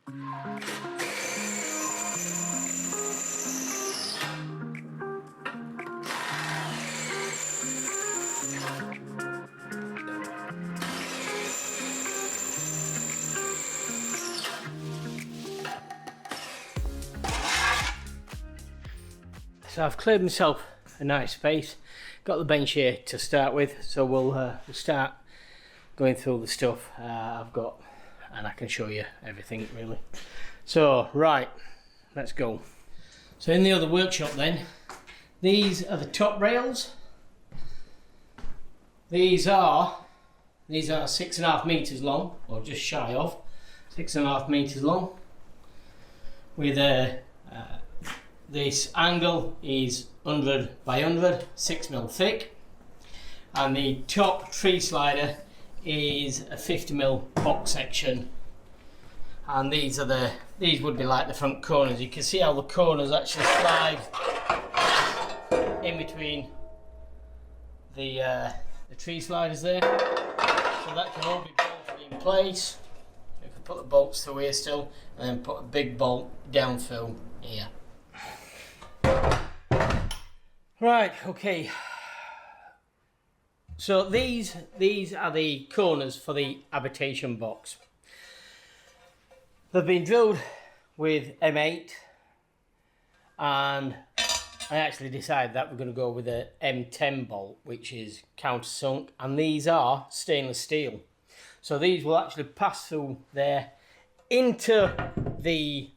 So I've cleared myself a nice space, got the bench here to start with, so we'll start going through the stuff I've got, and I can show you everything really. So right, let's go. So in the other workshop then, these are the top rails. These are 6.5 meters long, or just shy of 6.5 meters long, with this angle is 100 by 100, 6mm thick, and the top tree slider is a 50mm box section, and these would be like the front corners. You can see how the corners actually slide in between the tree sliders there, so that can all be bolted in place. You can put the bolts through here still, and then put a big bolt down through here. Right, okay. So these are the corners for the Habitation box. They've been drilled with M8, and I actually decided that we're going to go with a M10 bolt, which is countersunk, and these are stainless steel. So these will actually pass through there into the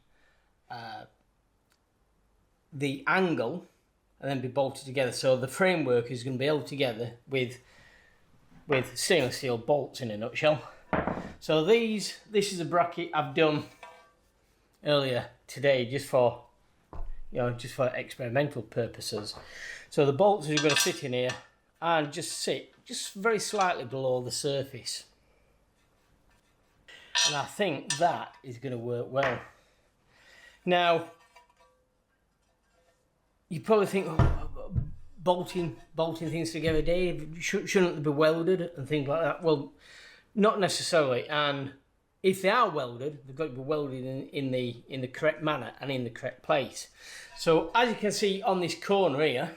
angle and then be bolted together. So the framework is going to be held together with stainless steel bolts in a nutshell. So this is a bracket I've done earlier today just for experimental purposes. So the bolts are going to sit in here and just sit just very slightly below the surface. And I think that is going to work well. Now, you probably think, oh, bolting things together, Dave, shouldn't they be welded and things like that? Well, not necessarily. And if they are welded, they've got to be welded in the correct manner and in the correct place. So as you can see on this corner here,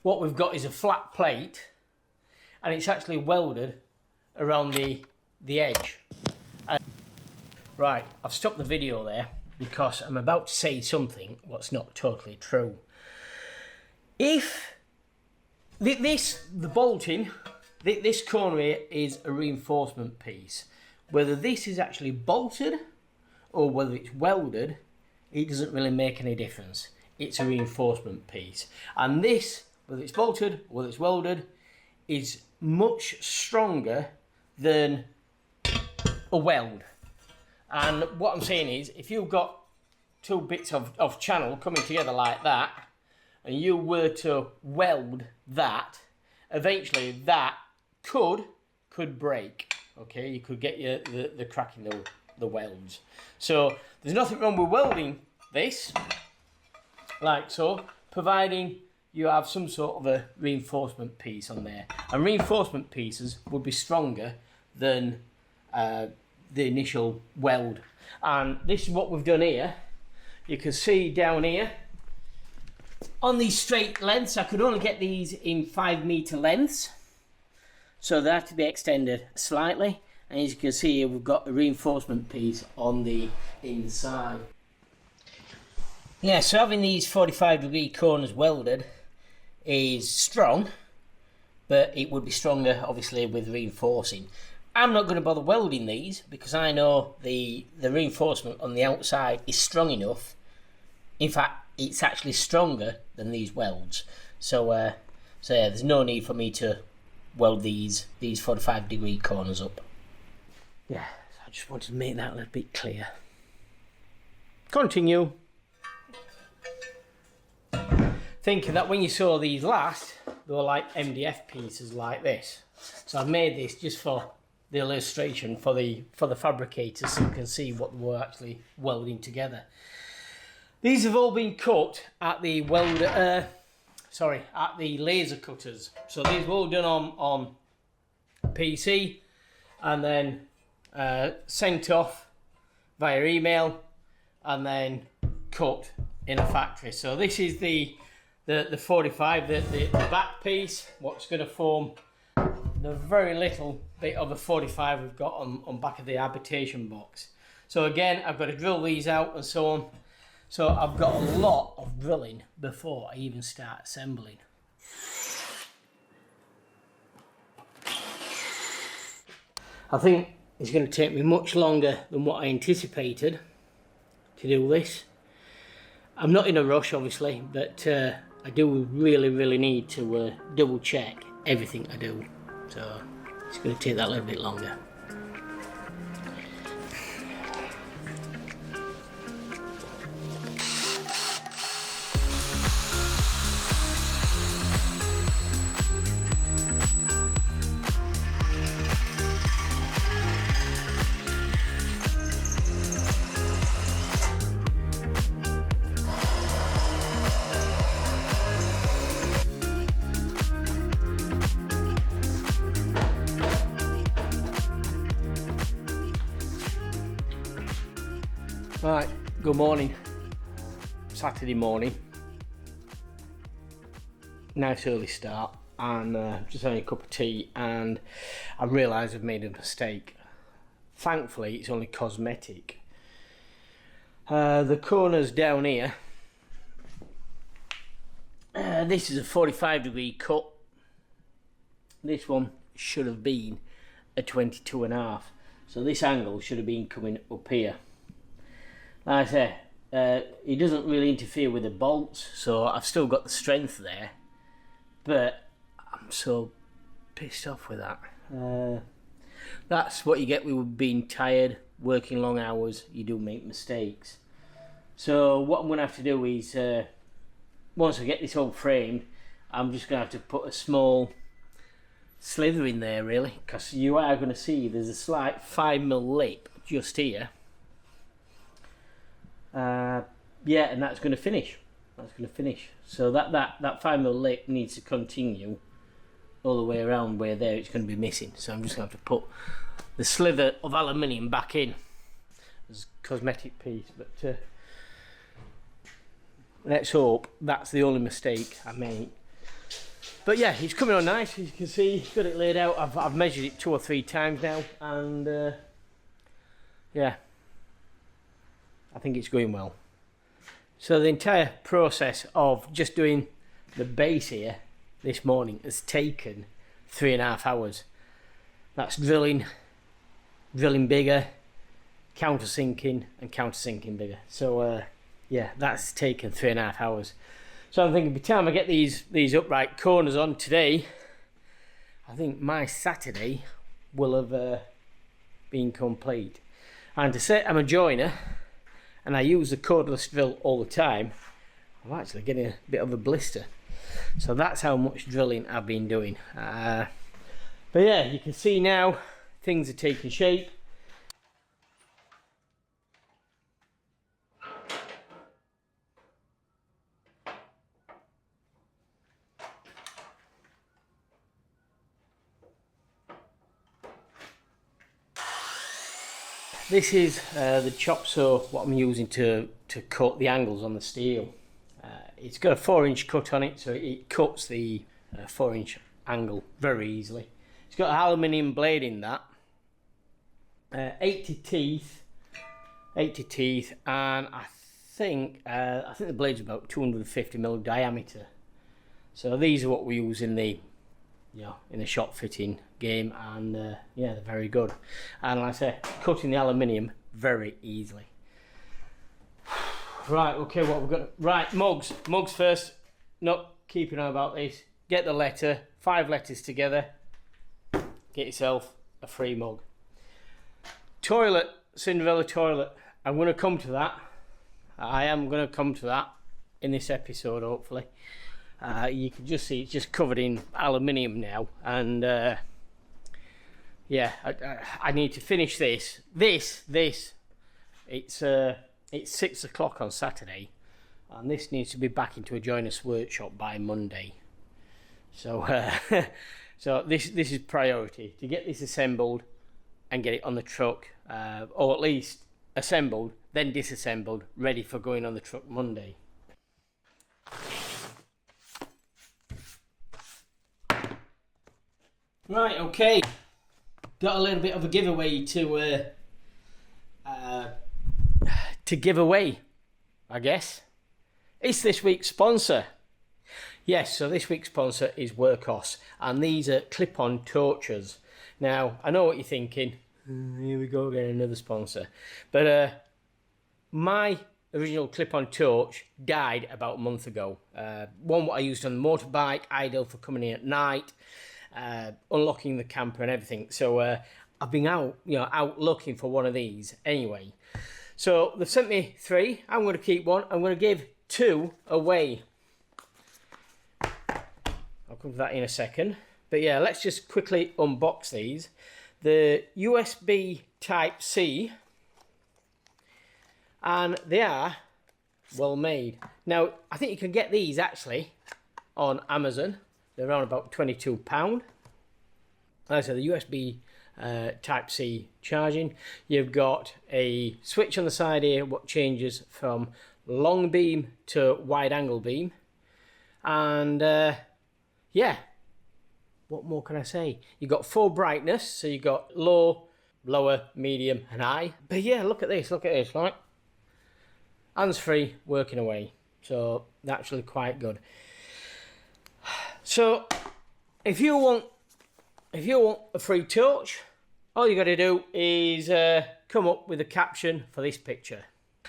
what we've got is a flat plate, and it's actually welded around the edge. Right, I've stopped the video there because I'm about to say something what's not totally true. If the bolting, this corner here is a reinforcement piece. Whether this is actually bolted or whether it's welded, it doesn't really make any difference. It's a reinforcement piece. And this, whether it's bolted or whether it's welded, is much stronger than a weld. And what I'm saying is, if you've got two bits of channel coming together like that, and you were to weld that, eventually that could break. Okay, you could get the crack in the welds. So there's nothing wrong with welding this, like so, providing you have some sort of a reinforcement piece on there. And reinforcement pieces would be stronger than the initial weld. And this is what we've done here. You can see down here on these straight lengths, I could only get these in 5 meter lengths, so they have to be extended slightly. And as you can see here, we've got a reinforcement piece on the inside. Yeah, so having these 45-degree corners welded is strong, but it would be stronger obviously with reinforcing. I'm not going to bother welding these because I know the reinforcement on the outside is strong enough. In fact, it's actually stronger than these welds. So yeah, there's no need for me to weld these 45-degree corners up. Yeah, so I just wanted to make that a little bit clear. Continue. Thinking that when you saw these last, they were like MDF pieces like this. So I've made this just for the illustration for the fabricators, so you can see what we're actually welding together. These have all been cut at the at the laser cutters. So these were all done on PC and then sent off via email and then cut in a factory. So this is the 45, the back piece, what's going to form the very little bit of a 45 we've got on back of the Habitation box. So again, I've got to drill these out and so on. So I've got a lot of drilling before I even start assembling. I think it's going to take me much longer than what I anticipated to do this. I'm not in a rush, obviously, but I do really need to double check everything I do. So it's going to take that a little bit longer. Right, good morning. Saturday morning. Nice early start, and just having a cup of tea, and I realised I've made a mistake. Thankfully, it's only cosmetic. The corners down here, this is a 45-degree cut. This one should have been a 22.5. So this angle should have been coming up here. Like I say, it doesn't really interfere with the bolts, so I've still got the strength there, but I'm so pissed off with that. That's what you get with being tired, working long hours. You do make mistakes. So what I'm going to have to do is, once I get this all framed, I'm just going to have to put a small slither in there, really, because you are going to see there's a slight 5mm lip just here. Yeah, and that's going to finish. So that 5mm lip needs to continue all the way around where there it's going to be missing. So I'm just going to have to put the slither of aluminium back in as a cosmetic piece. But let's hope that's the only mistake I made. But yeah, it's coming on nice. As you can see, got it laid out. I've measured it 2 or 3 times now, and yeah, I think it's going well. So the entire process of just doing the base here this morning has taken 3.5 hours. That's drilling bigger, countersinking and countersinking bigger. So yeah, that's taken 3.5 hours. So I'm thinking by the time I get these upright corners on today, I think my Saturday will have been complete. And to say I'm a joiner, and I use the cordless drill all the time, I'm actually getting a bit of a blister. So that's how much drilling I've been doing. But yeah, you can see now things are taking shape. This is the chop saw, what I'm using to cut the angles on the steel. It's got a 4-inch cut on it, so it cuts the 4-inch angle very easily. It's got an aluminium blade in that, 80 teeth, and I think the blade's about 250mm diameter. So these are what we use in the shop fitting game, and yeah, they're very good. And like I say, cutting the aluminium very easily. Right, okay, what we've got? Right, mugs first. Not keeping on about this. Get the letter, 5 letters together. Get yourself a free mug. Toilet, Cinderella toilet. I'm going to come to that. I am going to come to that in this episode, hopefully. You can just see it's just covered in aluminium now, and yeah, I need to finish this. It's 6 o'clock on Saturday, and this needs to be back into a joiner's workshop by Monday. So so this is priority, to get this assembled and get it on the truck, or at least assembled, then disassembled, ready for going on the truck Monday. Right, okay. Got a little bit of a giveaway to give away, I guess. It's this week's sponsor. Yes, so this week's sponsor is WURKKOS, and these are clip-on torches. Now, I know what you're thinking. Here we go again, another sponsor. But my original clip-on torch died about a month ago. One what I used on the motorbike, ideal for coming in at night, unlocking the camper and everything. So I've been out looking for one of these anyway. So they've sent me 3. I'm going to keep one. I'm going to give 2 away. I'll come to that in a second. But yeah, let's just quickly unbox these. The USB Type-C, and they are well made. Now, I think you can get these actually on Amazon. They're around about £22. Like I said, the USB Type-C charging. You've got a switch on the side here, what changes from long beam to wide angle beam. And yeah, what more can I say? You've got 4 brightness, so you've got low, lower, medium and high. But yeah, look at this, right? Hands-free, working away. So that's actually quite good. So if you want a free torch, all you got to do is come up with a caption for this picture.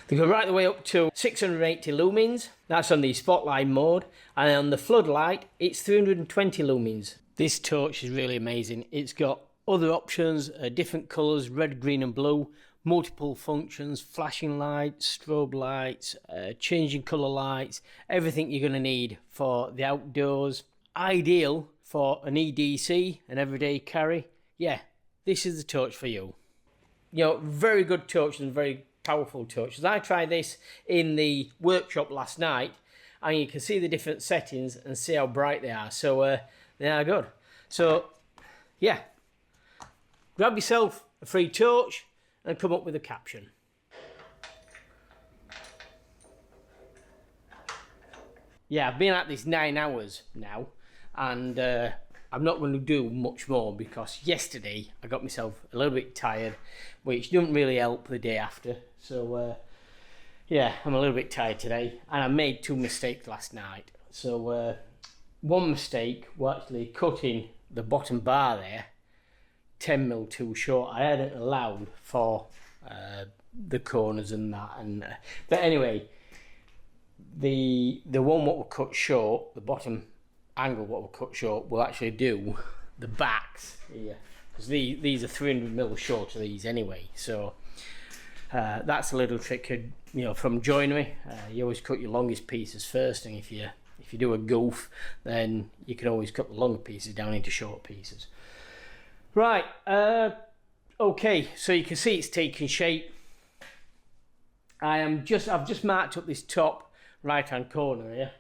They go right the way up to 680 lumens. That's on the spotlight mode, and on the floodlight it's 320 lumens. This torch is really amazing. It's got other options, different colours, red, green and blue, multiple functions, flashing lights, strobe lights, changing colour lights, everything you're going to need for the outdoors. Ideal for an EDC, an everyday carry. Yeah, this is the torch for you. You know, very good torch and very powerful torches. I tried this in the workshop last night, and you can see the different settings and see how bright they are. So they are good. So yeah, grab yourself a free torch and come up with a caption. Yeah, I've been at this 9 hours now, and I'm not going to do much more because yesterday I got myself a little bit tired, which didn't really help the day after. So yeah, I'm a little bit tired today, and I made 2 mistakes last night. So one mistake was actually cutting the bottom bar there 10mm too short. I hadn't allowed for the corners and that, and but anyway, the one what we cut short, the bottom angle what we cut short, will actually do the backs here, because these are 300mm short of these anyway. So that's a little trick, you know, from joinery. You always cut your longest pieces first, and if you do a goof, then you can always cut the longer pieces down into short pieces. Right, okay, so you can see it's taking shape. I've just marked up this top right hand corner here,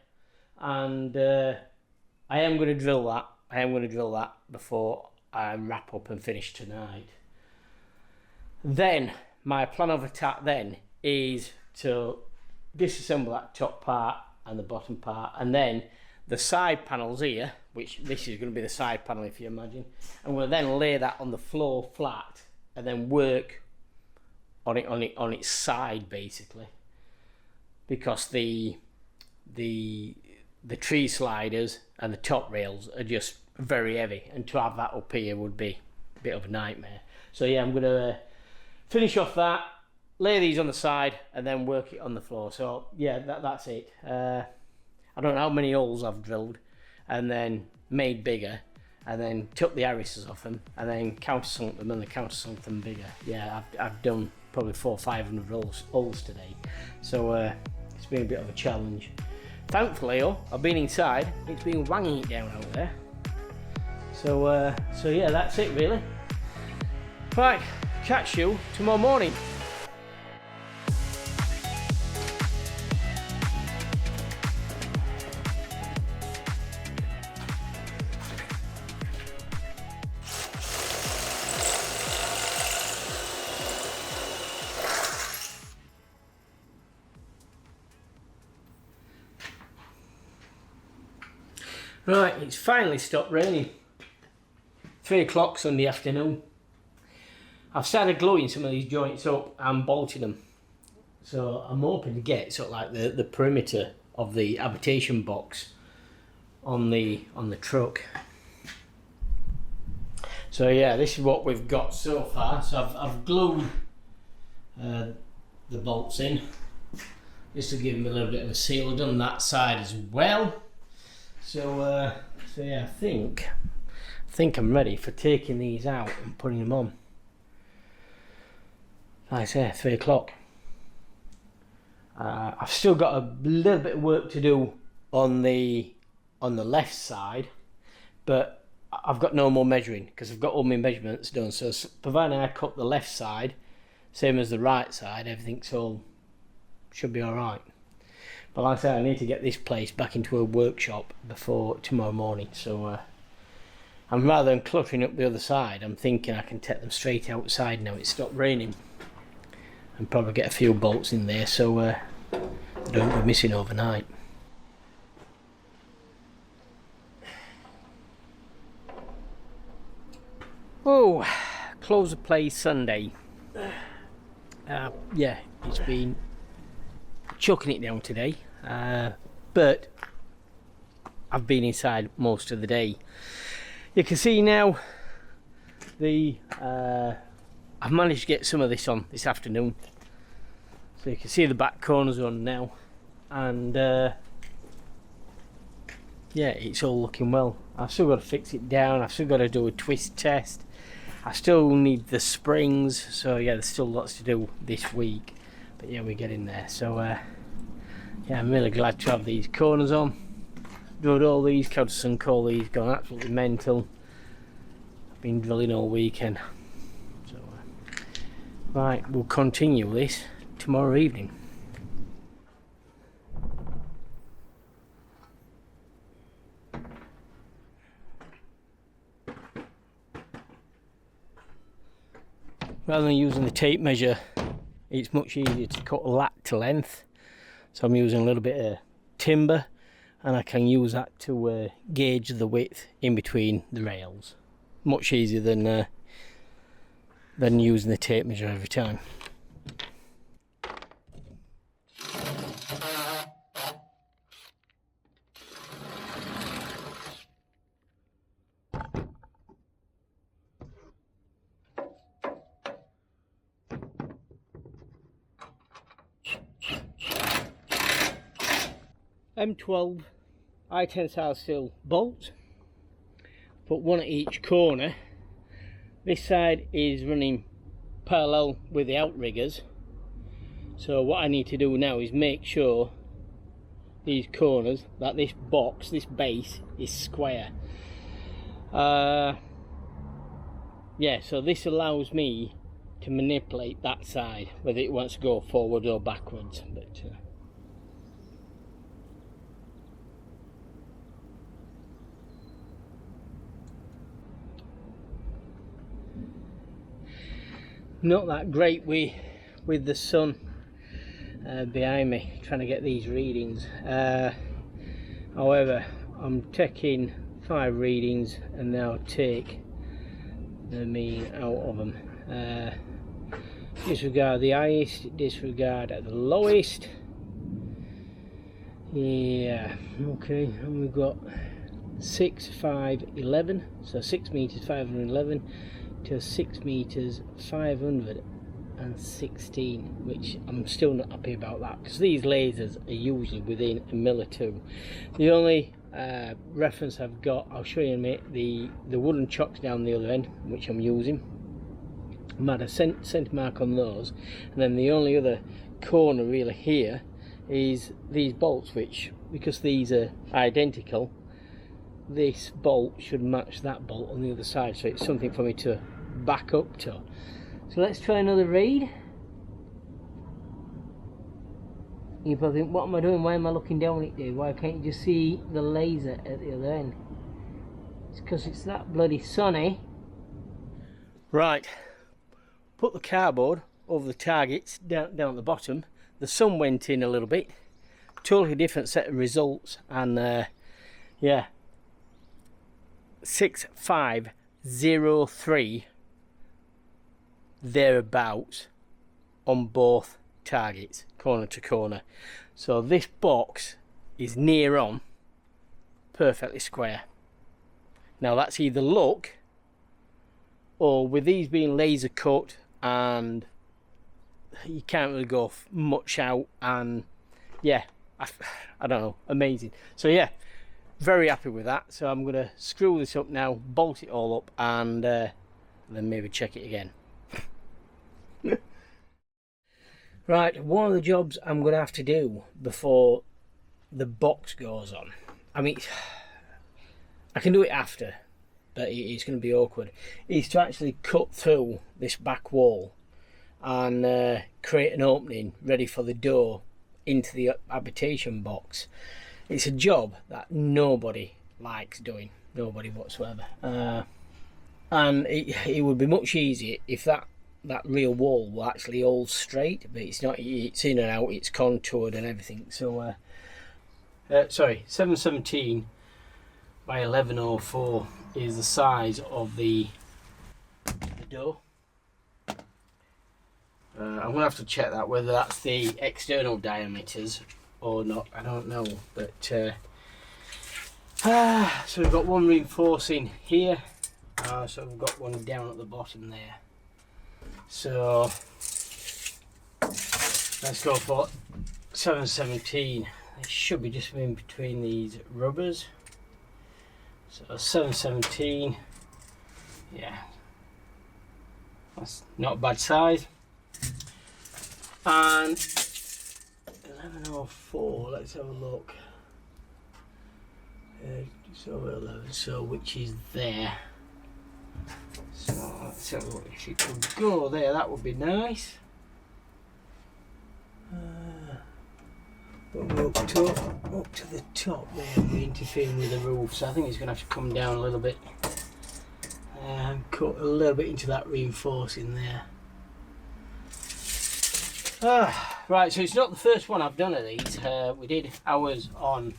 and I am going to drill that. I am going to drill that before I wrap up and finish tonight. Then my plan of attack then is to disassemble that top part and the bottom part, and then the side panels here, which this is going to be the side panel if you imagine, and we'll then lay that on the floor flat and then work on its side basically, because the tree sliders and the top rails are just very heavy, and to have that up here would be a bit of a nightmare. So yeah, I'm going to finish off that, lay these on the side and then work it on the floor. So yeah, that's it. I don't know how many holes I've drilled and then made bigger, and then took the arises off them and then countersunk them and then countersunk them bigger. Yeah, I've done probably 400 or 500 holes today. So it's been a bit of a challenge. Thankfully, I've been inside. It's been wanging it down out there. So yeah, that's it really. Right, catch you tomorrow morning. Right, it's finally stopped raining. 3 o'clock Sunday afternoon. I've started gluing some of these joints up and bolting them. So I'm hoping to get sort of like the perimeter of the habitation box on the truck. So yeah, this is what we've got so far. So I've glued the bolts in. Just to give them a little bit of a seal. I've done that side as well. So yeah, I think I'm ready for taking these out and putting them on. Like I say, 3 o'clock. I've still got a little bit of work to do on the left side, but I've got no more measuring because I've got all my measurements done. So providing I cut the left side, same as the right side, everything's all should be all right. But like I said, I need to get this place back into a workshop before tomorrow morning. So I'm rather than cluttering up the other side, I'm thinking I can take them straight outside now it's stopped raining, and probably get a few bolts in there so they don't go missing overnight. Oh, close of play Sunday. Yeah, it's been chucking it down today, but I've been inside most of the day. You can see now I've managed to get some of this on this afternoon, so you can see the back corners on now, and yeah, it's all looking well. I've still got to fix it down, I've still got to do a twist test, I still need the springs, so yeah, there's still lots to do this week, but yeah, we're getting there. So yeah, I'm really glad to have these corners on. Drilled all these, Countess and Call, these gone absolutely mental. I've been drilling all weekend. So right, we'll continue this tomorrow evening. Rather than using the tape measure, it's much easier to cut lat to length. So I'm using a little bit of timber, and I can use that to gauge the width in between the rails. Much easier than using the tape measure every time. M12 high tensile steel bolts, put one at each corner. This side is running parallel with the outriggers, so what I need to do now is make sure these corners, that this box, this base is square. Yeah, so this allows me to manipulate that side, whether it wants to go forward or backwards. But not that great with the sun behind me trying to get these readings. However, I'm taking 5 readings and now take the mean out of them. Disregard the highest, disregard at the lowest. Yeah, okay, and we've got 6, 5, 11, so 6 meters 511 to 6 meters 516, which I'm still not happy about that, because these lasers are usually within a mil or two. The only reference I've got, I'll show you in a minute, the wooden chocks down the other end, which I'm using. I'm at a cent mark on those, and then the only other corner really here is these bolts, which, because these are identical, this bolt should match that bolt on the other side, so it's something for me to back up to. So let's try another read. You probably think, what am I doing? Why am I looking down at it? Why can't you just see the laser at the other end? It's because it's that bloody sunny. Right, put the cardboard over the targets down at the bottom. The sun went in a little bit, totally different set of results, and yeah, 6503 thereabouts on both targets, corner to corner. So this box is near on perfectly square. Now that's either luck, or with these being laser cut and you can't really go much out, and yeah, I don't know, amazing. So yeah, very happy with that. So I'm gonna screw this up now, bolt it all up, and then maybe check it again. Right, one of the jobs I'm gonna have to do before the box goes on, I mean, I can do it after, but it's going to be awkward, is to actually cut through this back wall and create an opening ready for the door into the habitation box. It's a job that nobody likes doing, nobody whatsoever, and it would be much easier if that real wall were actually all straight, but it's not. It's in and out, it's contoured and everything. So sorry, 717 by 1104 is the size of the door. I'm gonna have to check that, whether that's the external diameters or not, I don't know. But so we've got one reinforcing here, so we've got one down at the bottom there. So let's go for 717. It should be just in between these rubbers. So 717, yeah, that's not a bad size. And 1104, let's have a look. Just over 11, so which is there. So let's have a look if it could go there, that would be nice. But we're up to the top there, we're interfering with the roof, so I think it's going to have to come down a little bit and cut a little bit into that reinforcing there. Right, so it's not the first one I've done of these. We did ours on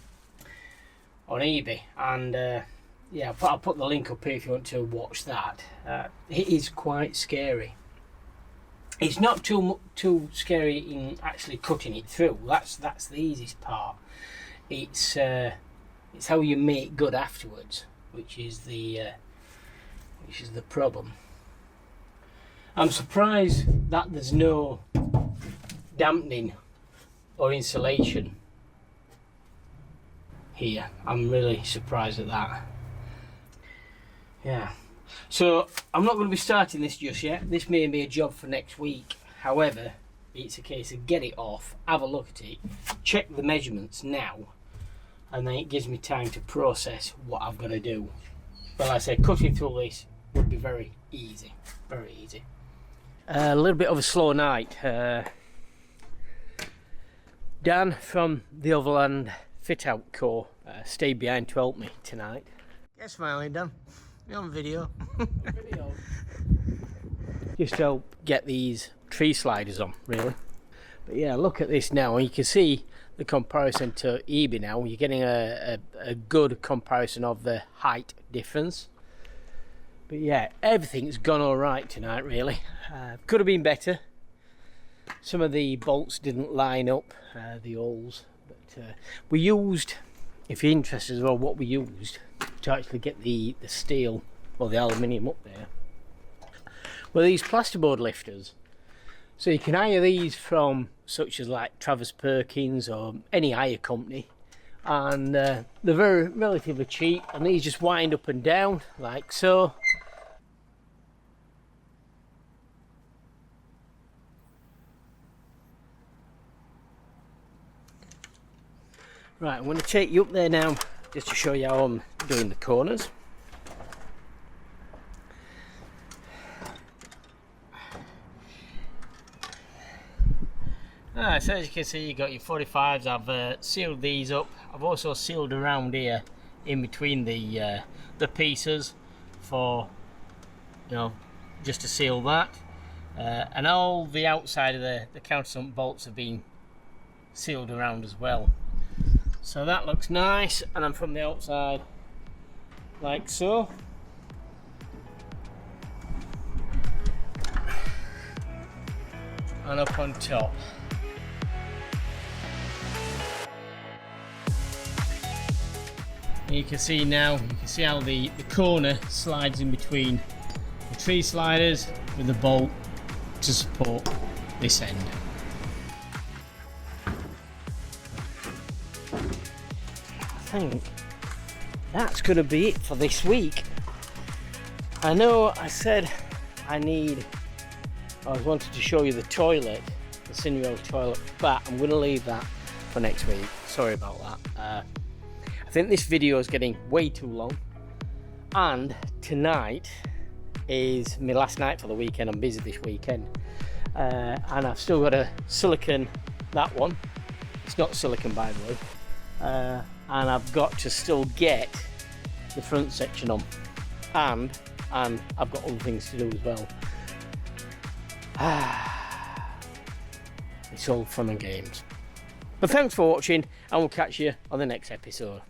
eBay, and yeah, I'll put the link up here if you want to watch that. It is quite scary. It's not too scary in actually cutting it through. That's the easiest part. It's how you make good afterwards, which is the problem. I'm surprised that there's no dampening or insulation here. I'm really surprised at that. Yeah. So I'm not going to be starting this just yet. This may be a job for next week. However, it's a case of get it off, have a look at it, check the measurements now, and then it gives me time to process what I've got to do. But like I say, cutting through this would be very easy, very easy. A little bit of a slow night. Dan from the Overland Fit Out Co. Stayed behind to help me tonight. Get smiling, Dan. You're on video. Just to help get these tree sliders on, really. But yeah, look at this now, and you can see the comparison to eBay now. You're getting a good comparison of the height difference. But yeah, everything's gone all right tonight, really. Could have been better. Some of the bolts didn't line up, the holes. But we used, if you're interested as well, what we used to actually get the steel or the aluminium up there were these plasterboard lifters. So you can hire these from such as like Travis Perkins or any hire company, and they're very relatively cheap, and these just wind up and down like so. Right, I'm going to take you up there now just to show you how I'm doing the corners. So as you can see, you got your 45s. I've sealed these up. I've also sealed around here in between the pieces for, you know, just to seal that. And all the outside of the countersunk bolts have been sealed around as well. So that looks nice, and then from the outside like so. And up on top. And you can see now, you can see how the corner slides in between the tree sliders with the bolt to support this end. I think that's going to be it for this week. I know I said I wanted to show you the toilet, the Cinderella toilet, but I'm going to leave that for next week. Sorry about that. I think this video is getting way too long, and tonight is my last night for the weekend. I'm busy this weekend, and I've still got to silicone that one. It's not silicone, by the way, and I've got to still get the front section on, and I've got other things to do as well. It's all fun and games. But thanks for watching, and we'll catch you on the next episode.